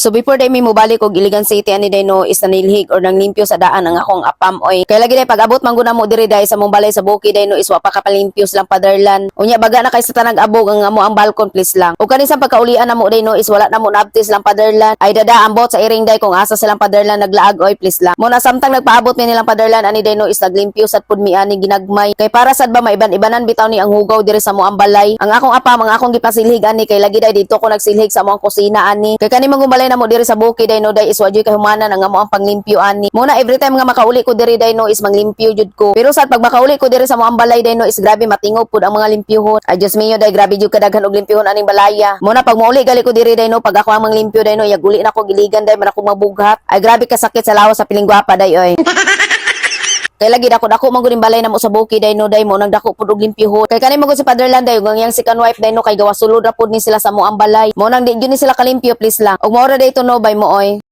So before day mi mobalik og Iligan City ani day no is nanilhig or nang limpyo sa daan ang akong apam oy. Kaya lagi day pag-abot man guna mo diri day sa mong balay sa bukid day no is wa pa kapalimpyo silang paderlan. Unya baga na kay sa tanag abog ang amo ang balkon please lang. O kanisang pagkaulian na mo day no is wala na mo nabti silang paderlan. Ay dada ambot sa iring day kung asa silang paderlan naglaag oy please lang. Mo na samtang nagpaabot mi nilang paderlan ani day no is naglimpyo sad pud mi ani ginagmay. Kay para sad ba maiban-ibanan bitaw ni ang hugaw diri sa mo ang balay. Ang akong apam ang akong gipasilhig ani kay lagi day dito ko nagsilhig sa mo ang kusina ani. Kay kani mangumbalay na mo diri sa bukid day no day is wadyo kahumanan ang amo ang panglimpyo ani. Muna every time nga makauli ko diri day no is manglimpyo jud ko. Pero sad pag makauli ko diri sa mo ang balay day no is grabe matingog pud ang mga limpyohon. Ay Diyos mio day grabe jud kadaghan og limpyohon aning balaya. Muna pag mauli gali ko diri day no pag ako ang manglimpyo day no yaguli na ko giligan day man ako mabughat. Ay grabe ka sakit sa lawas sa piling gwapa day oy. Kay lagi dako man gud balay namo sa bukid day no day mo nang dako pud og limpyohon. Kay kani mo gud si Fatherland day ug yang second wife day no kay gawa sulod ra pud ni sila sa mo ang balay. Mo nang di gyud ni sila kalimpyo please lang. Ug mao ra day to no bay mo oy.